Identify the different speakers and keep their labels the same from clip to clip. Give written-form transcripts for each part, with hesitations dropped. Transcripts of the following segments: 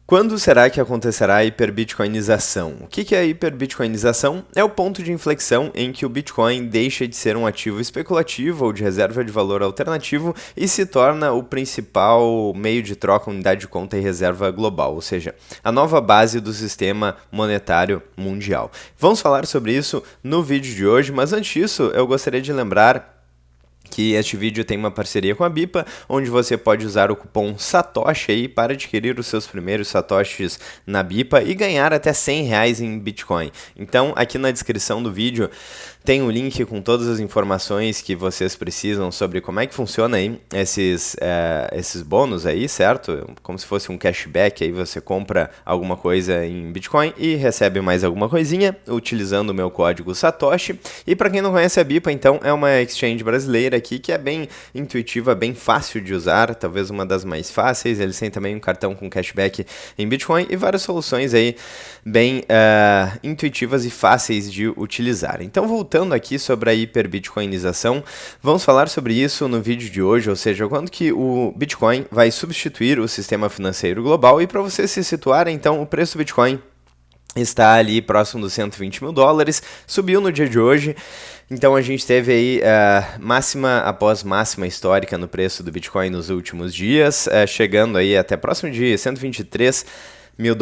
Speaker 1: Quando será que acontecerá a hiperbitcoinização? O que é a hiperbitcoinização? É o ponto de inflexão em que o Bitcoin deixa de ser um ativo especulativo ou de reserva de valor alternativo e se torna o principal meio de troca, unidade de conta e reserva global, ou seja, a nova base do sistema monetário mundial. Vamos falar sobre isso no vídeo de hoje, mas antes disso eu gostaria de lembrar que este vídeo tem uma parceria com a Bipa, onde você pode usar o cupom SATOSHI aí para adquirir os seus primeiros satoshis na Bipa e ganhar até R$100 em Bitcoin. Então, aqui na descrição do vídeo tem um link com todas as informações que vocês precisam sobre como é que funciona aí esses bônus aí, certo? Como se fosse um cashback, aí você compra alguma coisa em Bitcoin e recebe mais alguma coisinha utilizando o meu código SATOSHI. E para quem não conhece a Bipa, então, é uma exchange brasileira aqui que é bem intuitiva, bem fácil de usar, talvez uma das mais fáceis. Eles têm também um cartão com cashback em Bitcoin e várias soluções aí bem intuitivas e fáceis de utilizar. Então, voltando aqui sobre a hiperbitcoinização, vamos falar sobre isso no vídeo de hoje, ou seja, quando que o Bitcoin vai substituir o sistema financeiro global. E para você se situar, então, o preço do Bitcoin está ali próximo dos $120 mil, subiu no dia de hoje. Então a gente teve aí máxima após máxima histórica no preço do Bitcoin nos últimos dias, chegando aí até próximo de $123 mil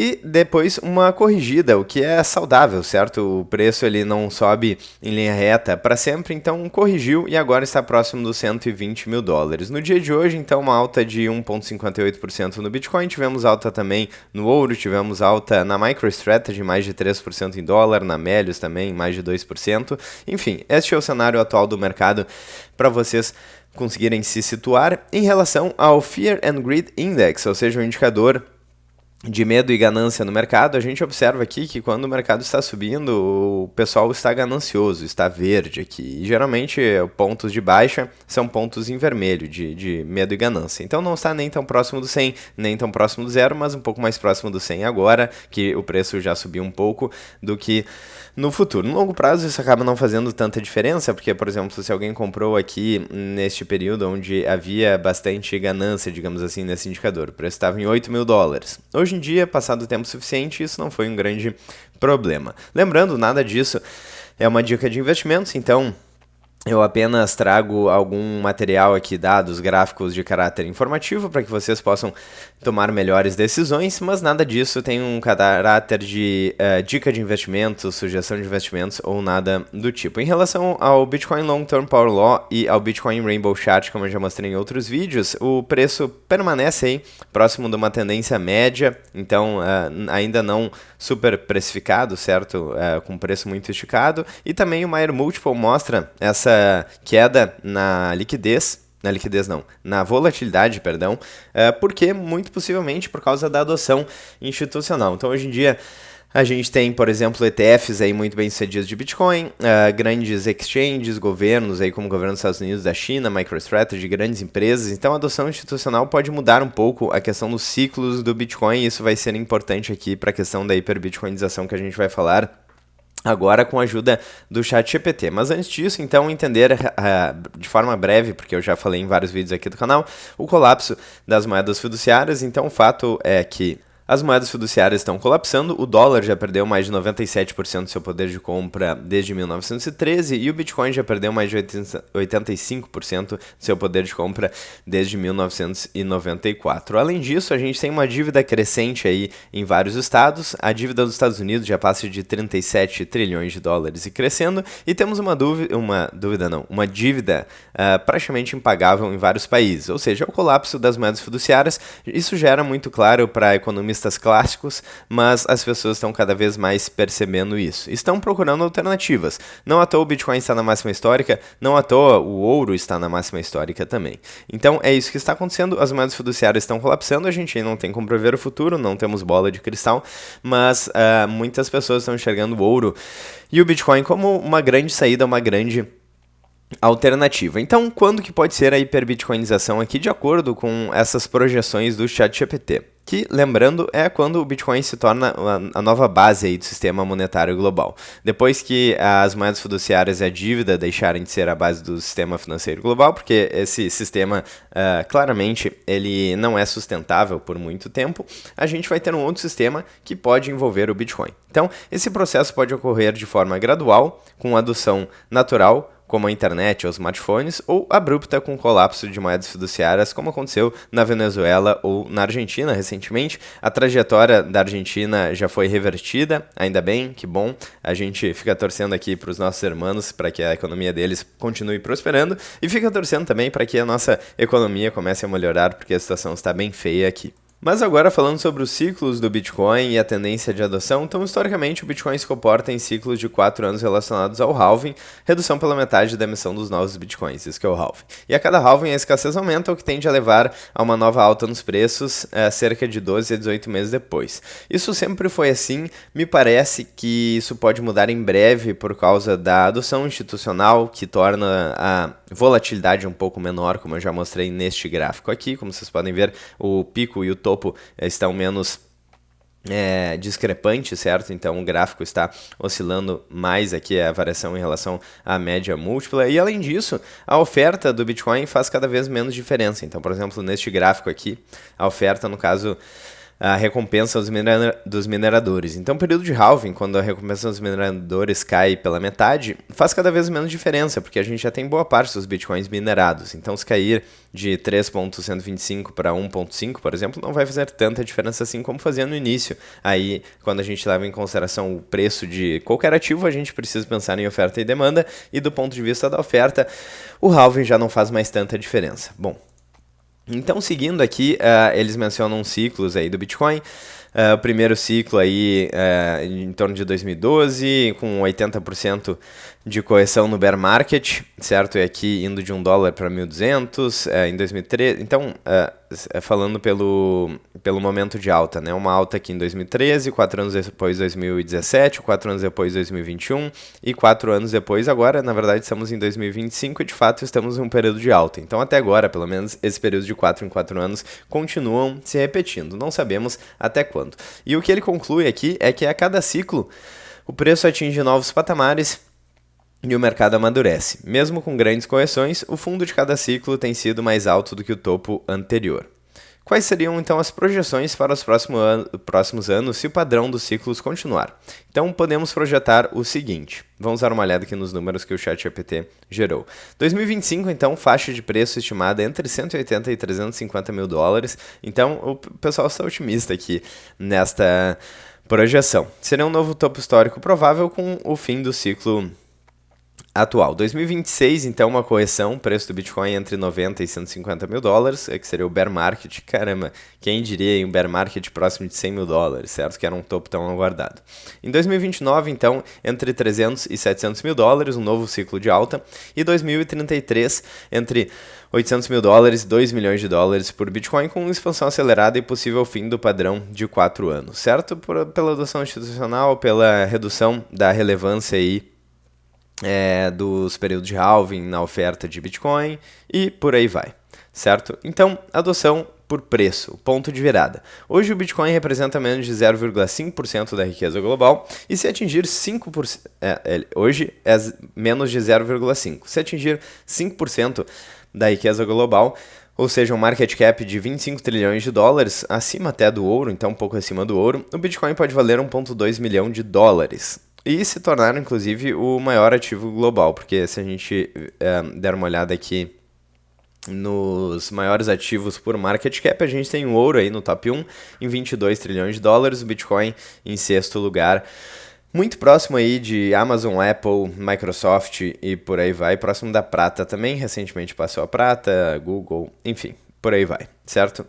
Speaker 1: e depois uma corrigida, o que é saudável, certo? O preço ele não sobe em linha reta para sempre, então corrigiu e agora está próximo dos $120 mil. No dia de hoje, então, uma alta de 1,58% no Bitcoin, tivemos alta também no ouro, tivemos alta na MicroStrategy, mais de 3% em dólar, na Melius também, mais de 2%. Enfim, este é o cenário atual do mercado para vocês conseguirem se situar em relação ao Fear and Greed Index, ou seja, o indicador de medo e ganância no mercado. A gente observa aqui que quando o mercado está subindo, o pessoal está ganancioso, está verde aqui. E geralmente pontos de baixa são pontos em vermelho, de medo e ganância. Então não está nem tão próximo do 100, nem tão próximo do zero, mas um pouco mais próximo do 100 agora, que o preço já subiu um pouco do que no futuro. No longo prazo isso acaba não fazendo tanta diferença, porque, por exemplo, se alguém comprou aqui neste período onde havia bastante ganância, digamos assim, nesse indicador, o preço estava em $8 mil. Hoje em dia, passado o tempo suficiente, isso não foi um grande problema. Lembrando, nada disso é uma dica de investimentos, então eu apenas trago algum material aqui, dados, gráficos de caráter informativo para que vocês possam tomar melhores decisões, mas nada disso tem um caráter de dica de investimentos, sugestão de investimentos ou nada do tipo. Em relação ao Bitcoin Long Term Power Law e ao Bitcoin Rainbow Chart, como eu já mostrei em outros vídeos, o preço permanece aí próximo de uma tendência média, então ainda não super precificado, certo? Com preço muito esticado, e também o Mayer Multiple mostra essa queda na volatilidade, perdão, porque muito possivelmente por causa da adoção institucional. Então hoje em dia a gente tem, por exemplo, ETFs aí muito bem sucedidos de Bitcoin, grandes exchanges, governos aí como o governo dos Estados Unidos, da China, MicroStrategy, grandes empresas. Então a adoção institucional pode mudar um pouco a questão dos ciclos do Bitcoin, e isso vai ser importante aqui para a questão da hiperbitcoinização que a gente vai falar agora com a ajuda do ChatGPT. Mas antes disso, então, entender de forma breve, porque eu já falei em vários vídeos aqui do canal, o colapso das moedas fiduciárias. Então, o fato é que as moedas fiduciárias estão colapsando, o dólar já perdeu mais de 97% do seu poder de compra desde 1913 e o Bitcoin já perdeu mais de 85% do seu poder de compra desde 1994. Além disso, a gente tem uma dívida crescente aí em vários estados. A dívida dos Estados Unidos já passa de 37 trilhões de dólares e crescendo, e temos uma dívida praticamente impagável em vários países, ou seja, o colapso das moedas fiduciárias. Isso já era muito claro para economistas clássicos, mas as pessoas estão cada vez mais percebendo isso. Estão procurando alternativas. Não à toa o Bitcoin está na máxima histórica, não à toa o ouro está na máxima histórica também. Então é isso que está acontecendo, as moedas fiduciárias estão colapsando, a gente não tem como prever o futuro, não temos bola de cristal, mas muitas pessoas estão enxergando o ouro e o Bitcoin como uma grande saída, uma grande alternativa. Então, quando que pode ser a hiperbitcoinização aqui de acordo com essas projeções do ChatGPT? que, lembrando, é quando o Bitcoin se torna a nova base aí do sistema monetário global. Depois que as moedas fiduciárias e a dívida deixarem de ser a base do sistema financeiro global, porque esse sistema, claramente, ele não é sustentável por muito tempo, a gente vai ter um outro sistema que pode envolver o Bitcoin. Então, esse processo pode ocorrer de forma gradual, com adoção natural, como a internet ou os smartphones, ou abrupta com o colapso de moedas fiduciárias, como aconteceu na Venezuela ou na Argentina recentemente. A trajetória da Argentina já foi revertida, ainda bem, que bom. A gente fica torcendo aqui para os nossos irmãos, para que a economia deles continue prosperando, e fica torcendo também para que a nossa economia comece a melhorar, porque a situação está bem feia aqui. Mas agora falando sobre os ciclos do Bitcoin e a tendência de adoção, então historicamente o Bitcoin se comporta em ciclos de 4 anos relacionados ao halving, redução pela metade da emissão dos novos Bitcoins, isso que é o halving. E a cada halving a escassez aumenta, o que tende a levar a uma nova alta nos preços cerca de 12 a 18 meses depois. Isso sempre foi assim, me parece que isso pode mudar em breve por causa da adoção institucional, que torna a volatilidade um pouco menor, como eu já mostrei neste gráfico aqui. Como vocês podem ver, o pico e o topo estão menos discrepantes, certo? Então o gráfico está oscilando mais aqui, a variação em relação à média múltipla, e além disso, a oferta do Bitcoin faz cada vez menos diferença. Então, por exemplo, neste gráfico aqui, a oferta, no caso, a recompensa dos mineradores. Então, o período de halving, quando a recompensa dos mineradores cai pela metade, faz cada vez menos diferença, porque a gente já tem boa parte dos bitcoins minerados. Então, se cair de 3.125 para 1.5, por exemplo, não vai fazer tanta diferença assim como fazia no início. Aí, quando a gente leva em consideração o preço de qualquer ativo, a gente precisa pensar em oferta e demanda, e do ponto de vista da oferta, o halving já não faz mais tanta diferença. Bom, então, seguindo aqui, eles mencionam ciclos aí do Bitcoin. O primeiro ciclo aí em torno de 2012, com 80% de correção no bear market, certo? E aqui indo de $1 para 1.200 em 2013. Então, falando pelo momento de alta, né? Uma alta aqui em 2013, 4 anos depois 2017, 4 anos depois 2021 e 4 anos depois agora, na verdade, estamos em 2025 e de fato estamos em um período de alta. Então, até agora, pelo menos, esse período de 4 em 4 anos continuam se repetindo. Não sabemos até quando. E o que ele conclui aqui é que a cada ciclo o preço atinge novos patamares e o mercado amadurece. Mesmo com grandes correções, o fundo de cada ciclo tem sido mais alto do que o topo anterior. Quais seriam então as projeções para os próximos anos se o padrão dos ciclos continuar? Então podemos projetar o seguinte. Vamos dar uma olhada aqui nos números que o ChatGPT gerou. 2025, então, faixa de preço estimada entre 180 e 350 mil dólares. Então o pessoal está otimista aqui nesta projeção. Seria um novo topo histórico provável com o fim do ciclo atual. 2026, então, uma correção, preço do Bitcoin entre 90 e 150 mil dólares, que seria o bear market. Caramba, quem diria um bear market próximo de 100 mil dólares, certo? Que era um topo tão aguardado. Em 2029, então, entre 300 e 700 mil dólares, um novo ciclo de alta. E 2033, entre 800 mil dólares e 2 milhões de dólares por Bitcoin, com expansão acelerada e possível fim do padrão de 4 anos, certo? Pela adoção institucional, pela redução da relevância aí dos períodos de halving na oferta de Bitcoin e por aí vai, certo? Então, adoção por preço, ponto de virada. Hoje o Bitcoin representa menos de 0,5% da riqueza global e se atingir 5%, hoje é menos de 0,5%. Se atingir 5% da riqueza global, ou seja, um market cap de 25 trilhões de dólares, acima até do ouro, então um pouco acima do ouro, o Bitcoin pode valer 1,2 milhão de dólares. E se tornar, inclusive, o maior ativo global, porque se a gente der uma olhada aqui nos maiores ativos por market cap, a gente tem o ouro aí no top 1 em 22 trilhões de dólares, o Bitcoin em sexto lugar, muito próximo aí de Amazon, Apple, Microsoft e por aí vai, próximo da prata também, recentemente passou a prata, Google, enfim, por aí vai, certo?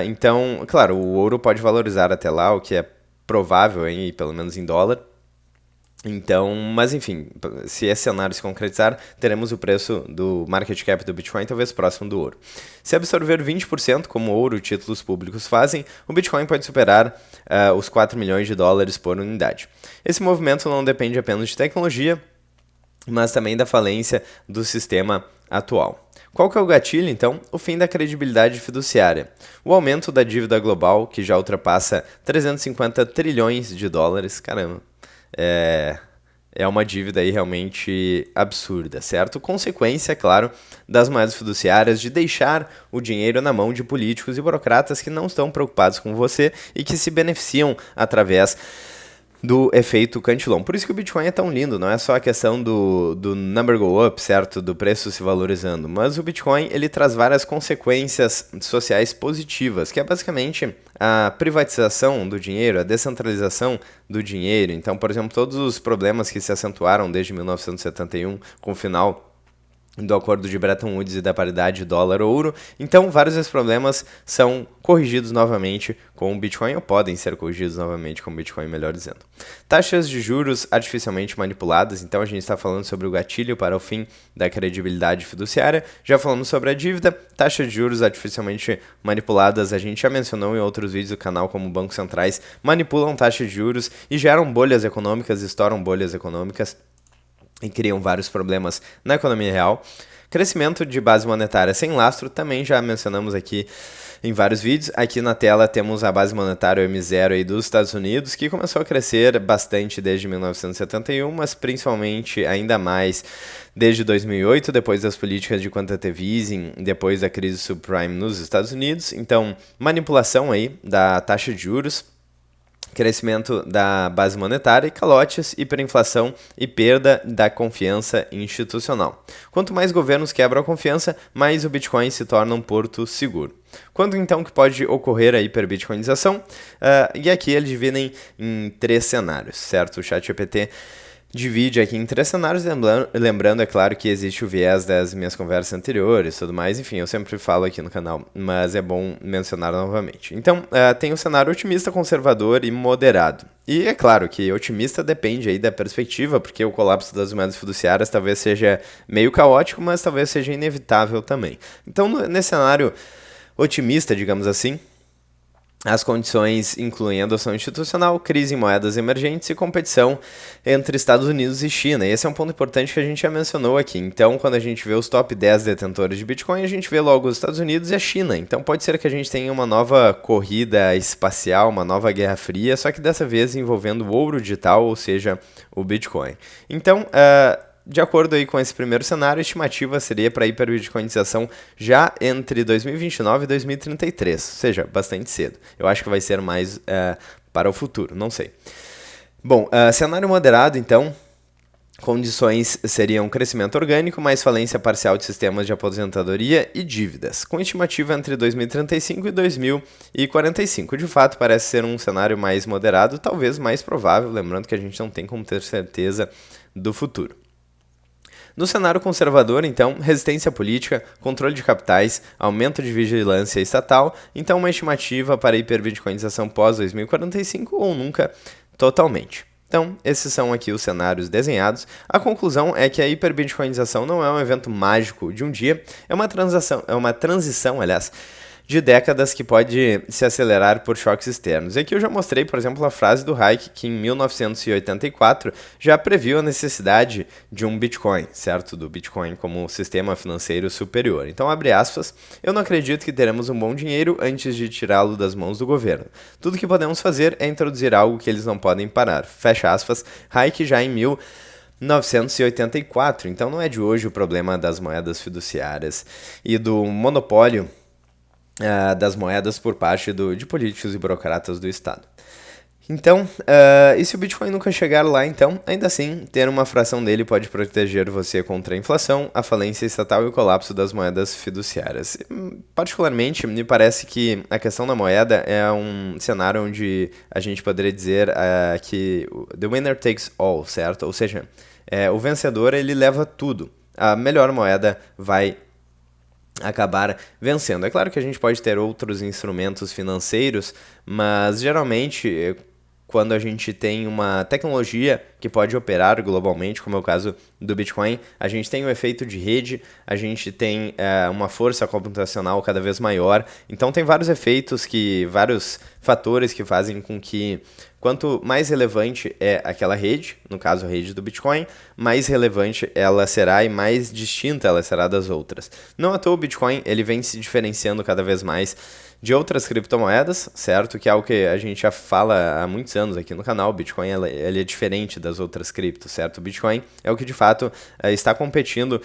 Speaker 1: Então, claro, o ouro pode valorizar até lá, o que é provável aí, pelo menos em dólar. Então, mas enfim, se esse cenário se concretizar, teremos o preço do market cap do Bitcoin talvez próximo do ouro. Se absorver 20%, como ouro e títulos públicos fazem, o Bitcoin pode superar os 4 milhões de dólares por unidade. Esse movimento não depende apenas de tecnologia, mas também da falência do sistema atual. Qual que é o gatilho, então? O fim da credibilidade fiduciária. O aumento da dívida global, que já ultrapassa 350 trilhões de dólares. Caramba, é uma dívida aí realmente absurda, certo? Consequência, é claro, das moedas fiduciárias de deixar o dinheiro na mão de políticos e burocratas que não estão preocupados com você e que se beneficiam através do efeito Cantillon. Por isso que o Bitcoin é tão lindo, não é só a questão do number go up, certo? Do preço se valorizando, mas o Bitcoin ele traz várias consequências sociais positivas, que é basicamente a privatização do dinheiro, a descentralização do dinheiro. Então, por exemplo, todos os problemas que se acentuaram desde 1971 com o final do acordo de Bretton Woods e da paridade dólar-ouro. Então, vários desses problemas são corrigidos novamente com o Bitcoin, ou podem ser corrigidos novamente com o Bitcoin, melhor dizendo. Taxas de juros artificialmente manipuladas. Então, a gente está falando sobre o gatilho para o fim da credibilidade fiduciária. Já falamos sobre a dívida. Taxas de juros artificialmente manipuladas, a gente já mencionou em outros vídeos do canal como bancos centrais manipulam taxas de juros e geram bolhas econômicas, estouram bolhas econômicas e criam vários problemas na economia real. Crescimento de base monetária sem lastro, também já mencionamos aqui em vários vídeos. Aqui na tela temos a base monetária, o M0 aí dos Estados Unidos, que começou a crescer bastante desde 1971, mas principalmente ainda mais desde 2008, depois das políticas de quantitative easing, depois da crise subprime nos Estados Unidos. Então, manipulação aí da taxa de juros, crescimento da base monetária e calotes, hiperinflação e perda da confiança institucional. Quanto mais governos quebram a confiança, mais o Bitcoin se torna um porto seguro. Quando então que pode ocorrer a hiperbitcoinização? E aqui eles dividem em 3 cenários, certo? O ChatGPT divide aqui em 3 cenários, lembrando, é claro, que existe o viés das minhas conversas anteriores e tudo mais, enfim, eu sempre falo aqui no canal, mas é bom mencionar novamente. Então, tem o cenário otimista, conservador e moderado. E é claro que otimista depende aí da perspectiva, porque o colapso das moedas fiduciárias talvez seja meio caótico, mas talvez seja inevitável também. Então, nesse cenário otimista, digamos assim, as condições incluem adoção institucional, crise em moedas emergentes e competição entre Estados Unidos e China. E esse é um ponto importante que a gente já mencionou aqui. Então, quando a gente vê os top 10 detentores de Bitcoin, a gente vê logo os Estados Unidos e a China. Então, pode ser que a gente tenha uma nova corrida espacial, uma nova guerra fria, só que dessa vez envolvendo o ouro digital, ou seja, o Bitcoin. Então, de acordo aí com esse primeiro cenário, a estimativa seria para a hiperbitcoinização já entre 2029 e 2033, ou seja, bastante cedo. Eu acho que vai ser mais para o futuro, não sei. Bom, cenário moderado, então, condições seriam crescimento orgânico, mais falência parcial de sistemas de aposentadoria e dívidas, com estimativa entre 2035 e 2045. De fato, parece ser um cenário mais moderado, talvez mais provável, lembrando que a gente não tem como ter certeza do futuro. No cenário conservador, então, resistência política, controle de capitais, aumento de vigilância estatal, então uma estimativa para a hiperbitcoinização pós-2045 ou nunca totalmente. Então, esses são aqui os cenários desenhados. A conclusão é que a hiperbitcoinização não é um evento mágico de um dia, é uma transição, aliás, de décadas que pode se acelerar por choques externos. E aqui eu já mostrei, por exemplo, a frase do Hayek, que em 1984 já previu a necessidade de um Bitcoin, certo? Do Bitcoin como sistema financeiro superior. Então, abre aspas, eu não acredito que teremos um bom dinheiro antes de tirá-lo das mãos do governo. Tudo que podemos fazer é introduzir algo que eles não podem parar. Fecha aspas, Hayek já em 1984. Então, não é de hoje o problema das moedas fiduciárias e do monopólio das moedas por parte de políticos e burocratas do Estado. Então, e se o Bitcoin nunca chegar lá, então, ainda assim, ter uma fração dele pode proteger você contra a inflação, a falência estatal e o colapso das moedas fiduciárias. Particularmente, me parece que a questão da moeda é um cenário onde a gente poderia dizer que the winner takes all, certo? Ou seja, o vencedor, ele leva tudo. A melhor moeda vai acabar vencendo. É claro que a gente pode ter outros instrumentos financeiros, mas geralmente quando a gente tem uma tecnologia que pode operar globalmente, como é o caso do Bitcoin, a gente tem um efeito de rede, a gente tem uma força computacional cada vez maior. Então tem vários efeitos, vários fatores que fazem com que quanto mais relevante é aquela rede, no caso a rede do Bitcoin, mais relevante ela será e mais distinta ela será das outras. Não à toa o Bitcoin ele vem se diferenciando cada vez mais de outras criptomoedas, certo? Que é algo que a gente já fala há muitos anos aqui no canal. O Bitcoin ele é diferente das outras criptos, certo? O Bitcoin é o que de fato está competindo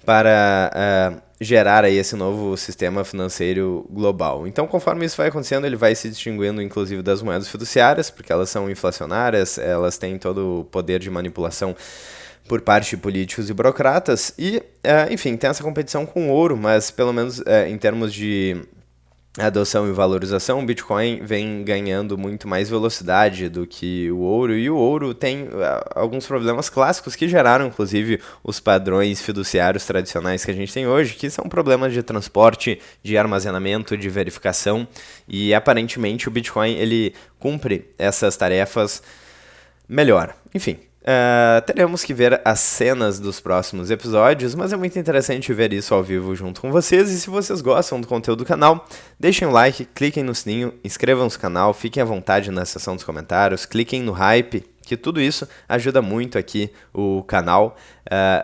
Speaker 1: para gerar aí esse novo sistema financeiro global. Então, conforme isso vai acontecendo, ele vai se distinguindo inclusive das moedas fiduciárias, porque elas são inflacionárias, elas têm todo o poder de manipulação por parte de políticos e burocratas, e, enfim, tem essa competição com o ouro, mas pelo menos em termos de adoção e valorização, o Bitcoin vem ganhando muito mais velocidade do que o ouro, e o ouro tem alguns problemas clássicos que geraram, inclusive, os padrões fiduciários tradicionais que a gente tem hoje, que são problemas de transporte, de armazenamento, de verificação, e aparentemente o Bitcoin ele cumpre essas tarefas melhor. Enfim, teremos que ver as cenas dos próximos episódios, mas é muito interessante ver isso ao vivo junto com vocês. E se vocês gostam do conteúdo do canal, deixem um like, cliquem no sininho, inscrevam-se no canal, fiquem à vontade na seção dos comentários, cliquem no hype, que tudo isso ajuda muito aqui o canal.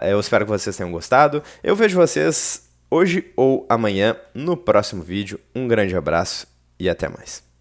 Speaker 1: Eu espero que vocês tenham gostado. Eu vejo vocês hoje ou amanhã no próximo vídeo. Um grande abraço e até mais.